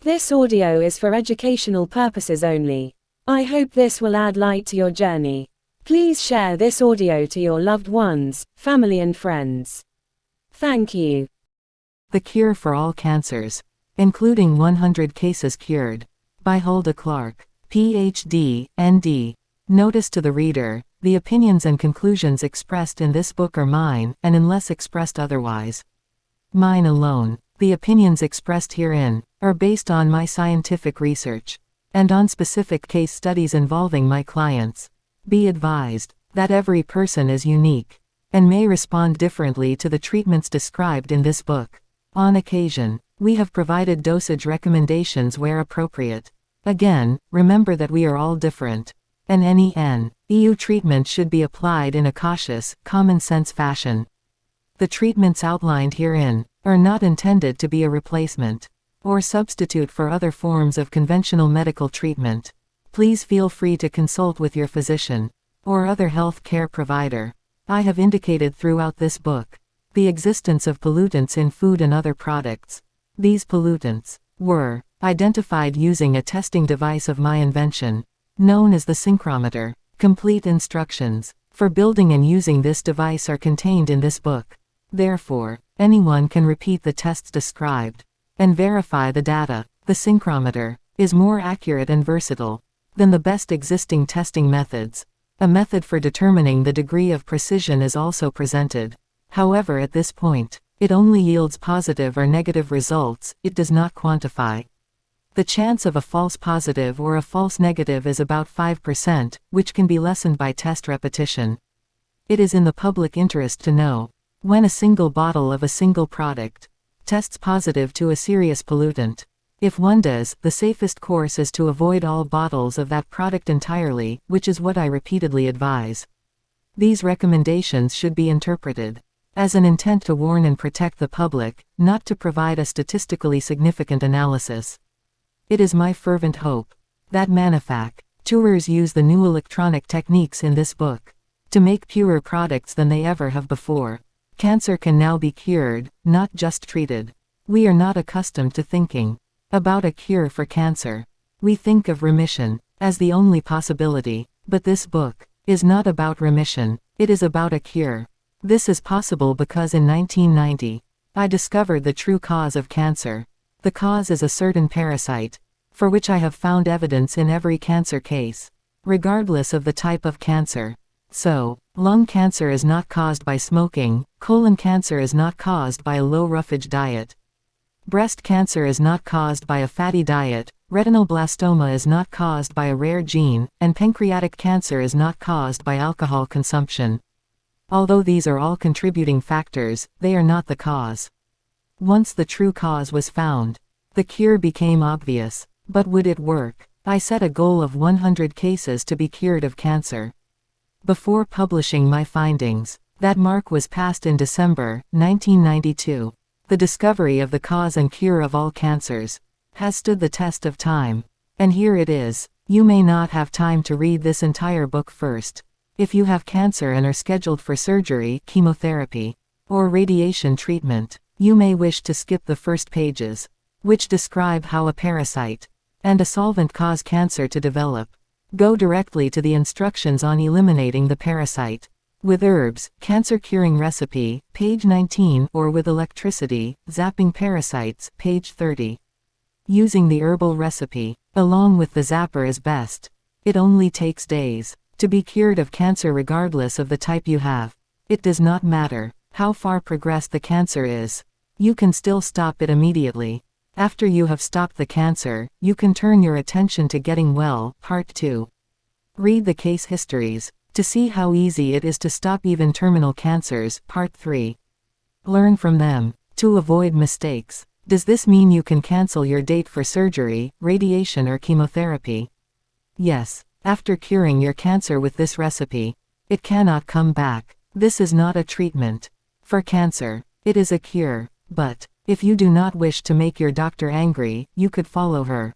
This audio is for educational purposes only. I hope this will add light to your journey. Please share this audio to your loved ones, family and friends. Thank you. The Cure for All Cancers, including 100 Cases Cured, by Hulda Clark, Ph.D., N.D. Notice to the reader, the opinions and conclusions expressed in this book are mine, and unless expressed otherwise, mine alone. The opinions expressed herein are based on my scientific research and on specific case studies involving my clients. Be advised that every person is unique and may respond differently to the treatments described in this book. On occasion, we have provided dosage recommendations where appropriate. Again, remember that we are all different, and any EU treatment should be applied in a cautious, common-sense fashion. The treatments outlined herein are not intended to be a replacement or substitute for other forms of conventional medical treatment. Please feel free to consult with your physician or other health care provider. I have indicated throughout this book the existence of pollutants in food and other products. These pollutants were identified using a testing device of my invention, known as the syncrometer. Complete instructions for building and using this device are contained in this book. Therefore, anyone can repeat the tests described and verify the data. The syncrometer is more accurate and versatile than the best existing testing methods. A method for determining the degree of precision is also presented. However, at this point, it only yields positive or negative results. It does not quantify. The chance of a false positive or a false negative is about 5%, which can be lessened by test repetition. It is in the public interest to know when a single bottle of a single product tests positive to a serious pollutant. If one does, the safest course is to avoid all bottles of that product entirely, which is what I repeatedly advise. These recommendations should be interpreted as an intent to warn and protect the public, not to provide a statistically significant analysis. It is my fervent hope that manufacturers use the new electronic techniques in this book to make purer products than they ever have before. Cancer can now be cured, not just treated. We are not accustomed to thinking about a cure for cancer. We think of remission as the only possibility, but this book is not about remission, it is about a cure. This is possible because in 1990, I discovered the true cause of cancer. The cause is a certain parasite, for which I have found evidence in every cancer case, regardless of the type of cancer. So, lung cancer is not caused by smoking, colon cancer is not caused by a low roughage diet, breast cancer is not caused by a fatty diet, retinoblastoma is not caused by a rare gene, and pancreatic cancer is not caused by alcohol consumption. Although these are all contributing factors, they are not the cause. Once the true cause was found, the cure became obvious. But would it work? I set a goal of 100 cases to be cured of cancer. Before publishing my findings, that mark was passed in December 1992. The discovery of the cause and cure of all cancers has stood the test of time. And here it is. You may not have time to read this entire book first. If you have cancer and are scheduled for surgery, chemotherapy, or radiation treatment, you may wish to skip the first pages, which describe how a parasite and a solvent cause cancer to develop. Go directly to the instructions on eliminating the parasite. With herbs, cancer curing recipe, page 19, or with electricity, zapping parasites, page 30. Using the herbal recipe, along with the zapper is best. It only takes days to be cured of cancer regardless of the type you have. It does not matter how far progressed the cancer is. You can still stop it immediately. After you have stopped the cancer, you can turn your attention to getting well. Part 2. Read the case histories to see how easy it is to stop even terminal cancers. Part 3. Learn from them to avoid mistakes. Does this mean you can cancel your date for surgery, radiation or chemotherapy? Yes. After curing your cancer with this recipe, it cannot come back. This is not a treatment for cancer. It is a cure. But if you do not wish to make your doctor angry, you could follow her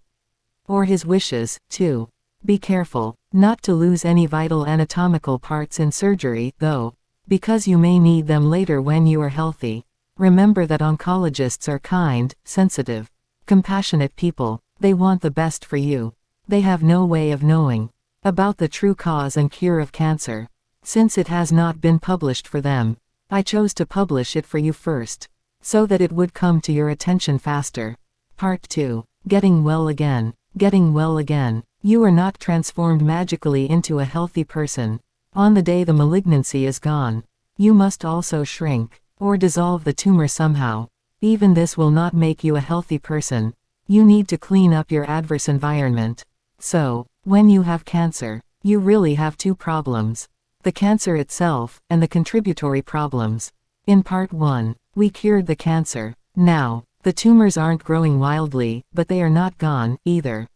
or his wishes, too. Be careful not to lose any vital anatomical parts in surgery, though, because you may need them later when you are healthy. Remember that oncologists are kind, sensitive, Compassionate people, they want the best for you. They have no way of knowing about the true cause and cure of cancer. Since it has not been published for them, I chose to publish it for you first, so that it would come to your attention faster. Part 2. Getting well again. Getting well again. You are not transformed magically into a healthy person. On the day the malignancy is gone, you must also shrink, or dissolve the tumor somehow. Even this will not make you a healthy person. You need to clean up your adverse environment. So, when you have cancer, you really have two problems: the cancer itself, and the contributory problems. In part 1, we cured the cancer. Now, the tumors aren't growing wildly, but they are not gone, either.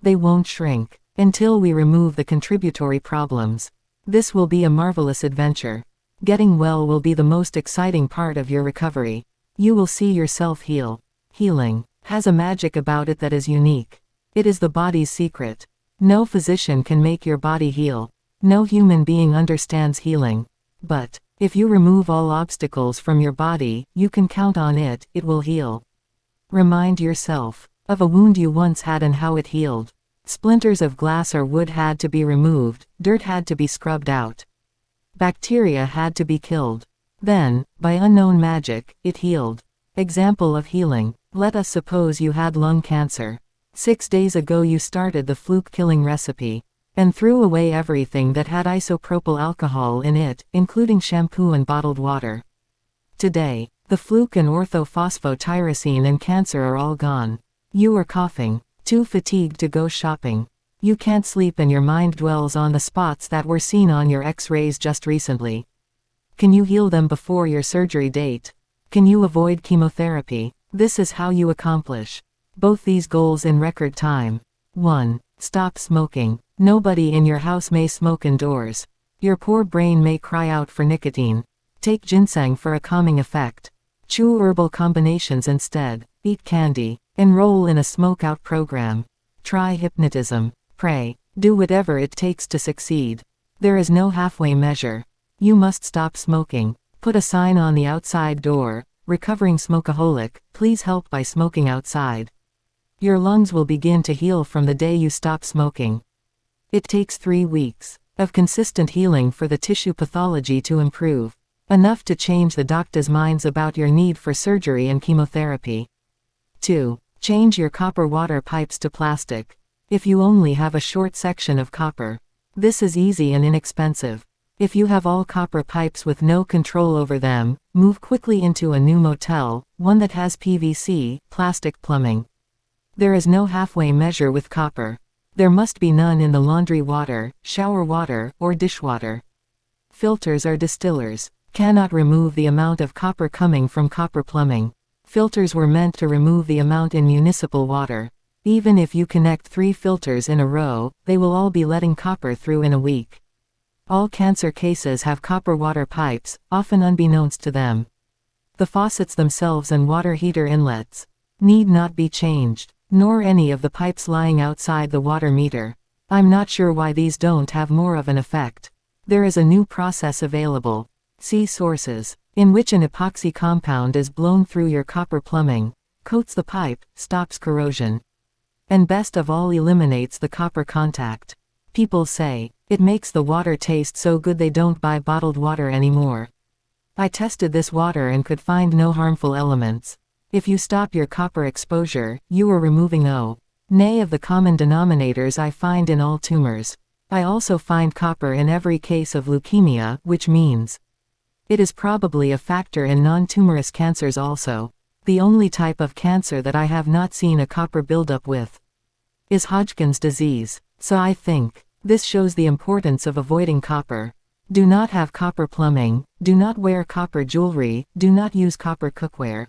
They won't shrink until we remove the contributory problems. This will be a marvelous adventure. Getting well will be the most exciting part of your recovery. You will see yourself heal. Healing has a magic about it that is unique. It is the body's secret. No physician can make your body heal. No human being understands healing. But, if you remove all obstacles from your body, you can count on it, it will heal. Remind yourself of a wound you once had and how it healed. Splinters of glass or wood had to be removed, dirt had to be scrubbed out. Bacteria had to be killed. Then, by unknown magic, it healed. Example of healing. Let us suppose you had lung cancer. 6 days ago you started the fluke-killing recipe, and threw away everything that had isopropyl alcohol in it, including shampoo and bottled water. Today, the fluke and orthophosphotyrosine and cancer are all gone. You are coughing, too fatigued to go shopping. You can't sleep and your mind dwells on the spots that were seen on your X-rays just recently. Can you heal them before your surgery date? Can you avoid chemotherapy? This is how you accomplish both these goals in record time. 1. Stop smoking. Nobody in your house may smoke indoors. Your poor brain may cry out for nicotine. Take ginseng for a calming effect. Chew herbal combinations instead. Eat candy. Enroll in a smoke-out program. Try hypnotism. Pray. Do whatever it takes to succeed. There is no halfway measure. You must stop smoking. Put a sign on the outside door: recovering smokeaholic, please help by smoking outside. Your lungs will begin to heal from the day you stop smoking. It takes 3 weeks of consistent healing for the tissue pathology to improve, enough to change the doctor's minds about your need for surgery and chemotherapy. 2. Change your copper water pipes to plastic. If you only have a short section of copper, this is easy and inexpensive. If you have all copper pipes with no control over them, move quickly into a new motel, one that has PVC, plastic plumbing. There is no halfway measure with copper. There must be none in the laundry water, shower water, or dishwater. Filters or distillers cannot remove the amount of copper coming from copper plumbing. Filters were meant to remove the amount in municipal water. Even if you connect 3 filters in a row, they will all be letting copper through in a week. All cancer cases have copper water pipes, often unbeknownst to them. The faucets themselves and water heater inlets need not be changed, nor any of the pipes lying outside the water meter. I'm not sure why these don't have more of an effect. There is a new process available. See sources, in which an epoxy compound is blown through your copper plumbing, coats the pipe, stops corrosion, and best of all eliminates the copper contact. People say, it makes the water taste so good they don't buy bottled water anymore. I tested this water and could find no harmful elements. If you stop your copper exposure, you are removing nay of the common denominators I find in all tumors. I also find copper in every case of leukemia, which means it is probably a factor in non-tumorous cancers also. The only type of cancer that I have not seen a copper buildup with is Hodgkin's disease. So I think this shows the importance of avoiding copper. Do not have copper plumbing, do not wear copper jewelry, do not use copper cookware.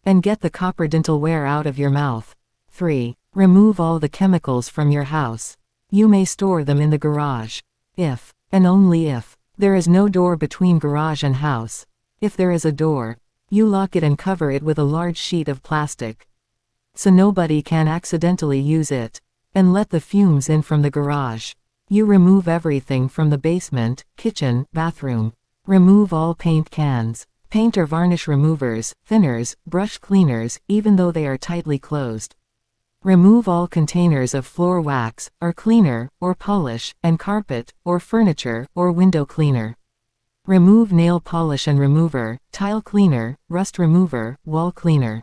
And get the copper dentalware out of your mouth. 3. Remove all the chemicals from your house. You may store them in the garage. If, and only if, there is no door between garage and house. If there is a door, you lock it and cover it with a large sheet of plastic, so nobody can accidentally use it, and let the fumes in from the garage. You remove everything from the basement, kitchen, bathroom. Remove all paint cans, Paint or varnish removers, thinners, brush cleaners, even though they are tightly closed. Remove all containers of floor wax, or cleaner, or polish, and carpet, or furniture, or window cleaner. Remove nail polish and remover, tile cleaner, rust remover, wall cleaner.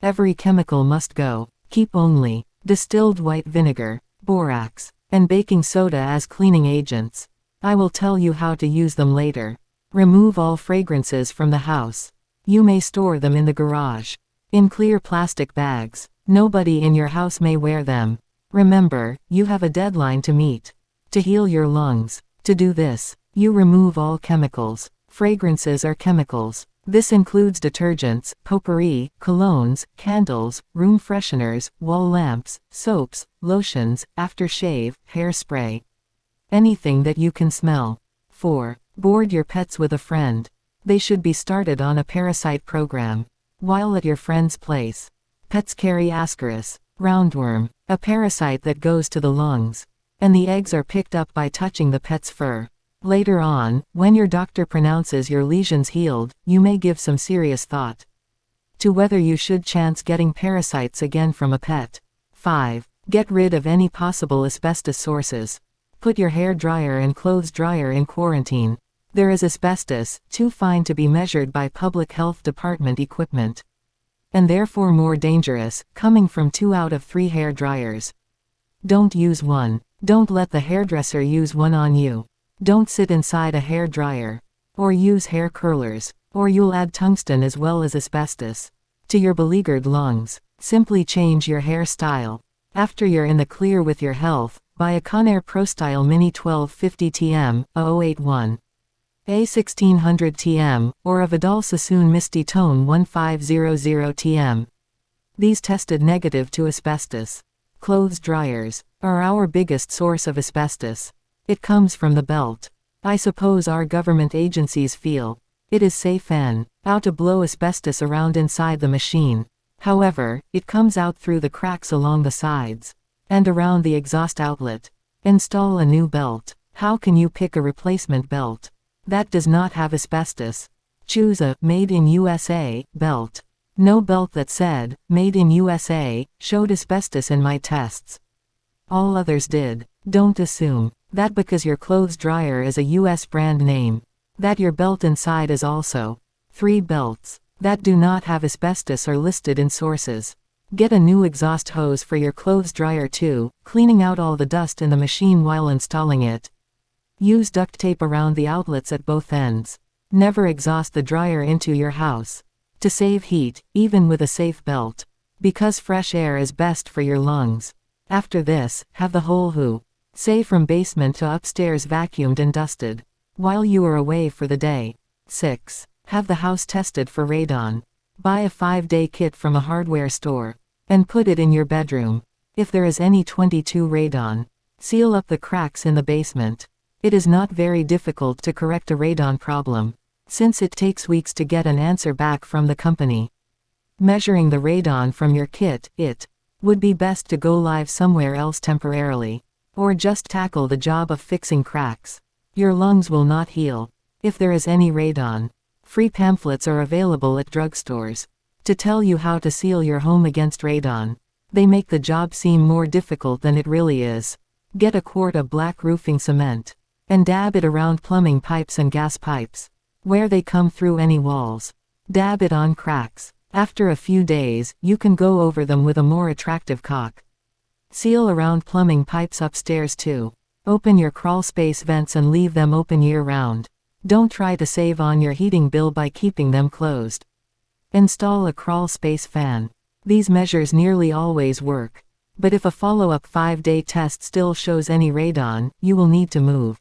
Every chemical must go. Keep only distilled white vinegar, borax, and baking soda as cleaning agents. I will tell you how to use them later. Remove all fragrances from the house. You may store them in the garage. In clear plastic bags. Nobody in your house may wear them. Remember, you have a deadline to meet. To heal your lungs. To do this, you remove all chemicals. Fragrances are chemicals. This includes detergents, potpourri, colognes, candles, room fresheners, wall lamps, soaps, lotions, aftershave, hairspray. Anything that you can smell. 4. Board your pets with a friend. They should be started on a parasite program. While at your friend's place. Pets carry ascaris, roundworm, a parasite that goes to the lungs. And the eggs are picked up by touching the pet's fur. Later on, when your doctor pronounces your lesions healed, you may give some serious thought to whether you should chance getting parasites again from a pet. 5. Get rid of any possible asbestos sources. Put your hair dryer and clothes dryer in quarantine. There is asbestos, too fine to be measured by public health department equipment. And therefore more dangerous, coming from 2 out of 3 hair dryers. Don't use one. Don't let the hairdresser use one on you. Don't sit inside a hair dryer. Or use hair curlers. Or you'll add tungsten as well as asbestos to your beleaguered lungs. Simply change your hairstyle. After you're in the clear with your health, buy a Conair ProStyle Mini 1250 TM, a 081. A 1600 TM, or a Vidal Sassoon Misty Tone 1500 TM. These tested negative to asbestos. Clothes dryers are our biggest source of asbestos. It comes from the belt. I suppose our government agencies feel it is safe and out to blow asbestos around inside the machine. However, it comes out through the cracks along the sides and around the exhaust outlet. Install a new belt. How can you pick a replacement belt that does not have asbestos? Choose a Made in USA belt. No belt that said Made in USA showed asbestos in my tests. All others did. Don't assume that because your clothes dryer is a US brand name, that your belt inside is also. 3 belts that do not have asbestos are listed in sources. Get a new exhaust hose for your clothes dryer too, cleaning out all the dust in the machine while installing it. Use duct tape around the outlets at both ends. Never exhaust the dryer into your house. To save heat, even with a safe belt. Because fresh air is best for your lungs. After this, have the whole who. Say from basement to upstairs vacuumed and dusted. While you are away for the day. 6. Have the house tested for radon. Buy a 5-day kit from a hardware store. And put it in your bedroom. If there is any 22 radon, seal up the cracks in the basement. It is not very difficult to correct a radon problem, since it takes weeks to get an answer back from the company. Measuring the radon from your kit, it would be best to go live somewhere else temporarily, or just tackle the job of fixing cracks. Your lungs will not heal if there is any radon. Free pamphlets are available at drugstores to tell you how to seal your home against radon. They make the job seem more difficult than it really is. Get a quart of black roofing cement and dab it around plumbing pipes and gas pipes. Where they come through any walls. Dab it on cracks. After a few days, you can go over them with a more attractive caulk. Seal around plumbing pipes upstairs too. Open your crawl space vents and leave them open year-round. Don't try to save on your heating bill by keeping them closed. Install a crawl space fan. These measures nearly always work. But if a follow-up 5-day test still shows any radon, you will need to move.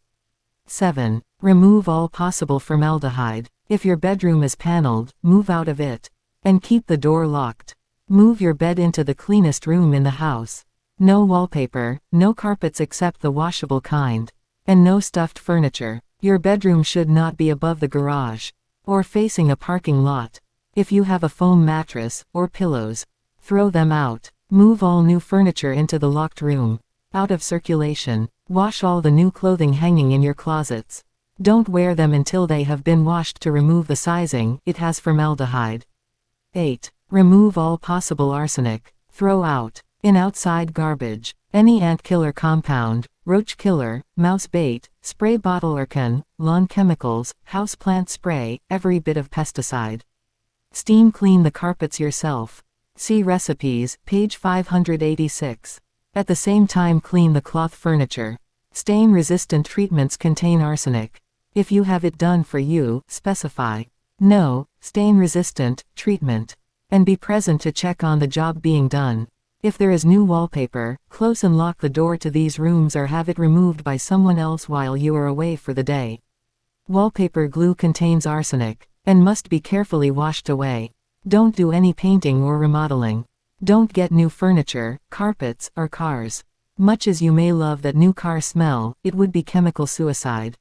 7. Remove all possible formaldehyde. If your bedroom is paneled, move out of it. And keep the door locked. Move your bed into the cleanest room in the house. No wallpaper, no carpets except the washable kind. And no stuffed furniture. Your bedroom should not be above the garage. Or facing a parking lot. If you have a foam mattress, or pillows, throw them out. Move all new furniture into the locked room. Out of circulation. Wash all the new clothing hanging in your closets. Don't wear them until they have been washed to remove the sizing, it has formaldehyde. 8. Remove all possible arsenic. Throw out, in outside garbage, any ant killer compound, roach killer, mouse bait, spray bottle or can, lawn chemicals, houseplant spray, every bit of pesticide. Steam clean the carpets yourself. See recipes, page 586. At the same time clean the cloth furniture. Stain-resistant treatments contain arsenic. If you have it done for you, specify no, stain-resistant, treatment. And be present to check on the job being done. If there is new wallpaper, close and lock the door to these rooms or have it removed by someone else while you are away for the day. Wallpaper glue contains arsenic, and must be carefully washed away. Don't do any painting or remodeling. Don't get new furniture, carpets, or cars. Much as you may love that new car smell, it would be chemical suicide.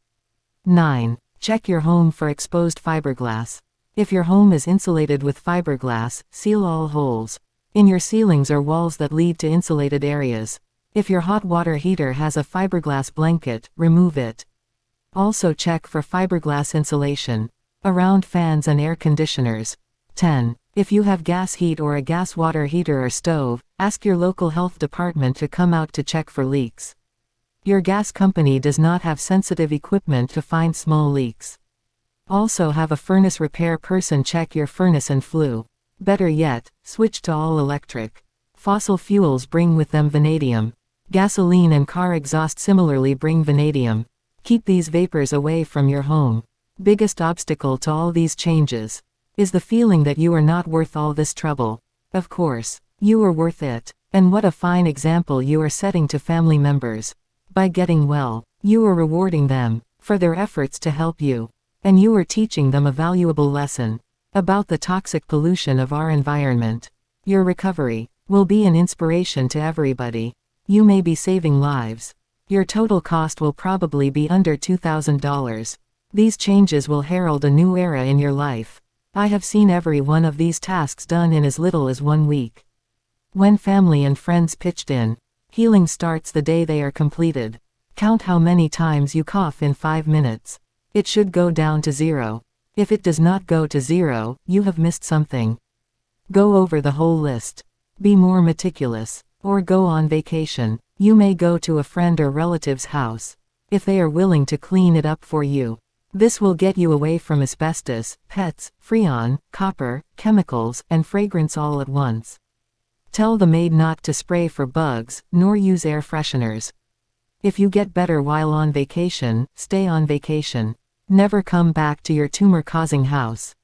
9. Check your home for exposed fiberglass. If your home is insulated with fiberglass, seal all holes in your ceilings or walls that lead to insulated areas. If your hot water heater has a fiberglass blanket, remove it. Also check for fiberglass insulation around fans and air conditioners. 10. If you have gas heat or a gas water heater or stove, ask your local health department to come out to check for leaks. Your gas company does not have sensitive equipment to find small leaks. Also have a furnace repair person check your furnace and flue. Better yet, switch to all electric. Fossil fuels bring with them vanadium. Gasoline and car exhaust similarly bring vanadium. Keep these vapors away from your home. Biggest obstacle to all these changes is the feeling that you are not worth all this trouble. Of course, you are worth it. And what a fine example you are setting to family members. By getting well, you are rewarding them for their efforts to help you. And you are teaching them a valuable lesson about the toxic pollution of our environment. Your recovery will be an inspiration to everybody. You may be saving lives. Your total cost will probably be under $2,000. These changes will herald a new era in your life. I have seen every one of these tasks done in as little as 1 week. When family and friends pitched in, healing starts the day they are completed. Count how many times you cough in 5 minutes. It should go down to 0. If it does not go to 0, you have missed something. Go over the whole list. Be more meticulous. Or go on vacation. You may go to a friend or relative's house. If they are willing to clean it up for you. This will get you away from asbestos, pets, freon, copper, chemicals, and fragrance all at once. Tell the maid not to spray for bugs, nor use air fresheners. If you get better while on vacation, stay on vacation. Never come back to your tumor-causing house.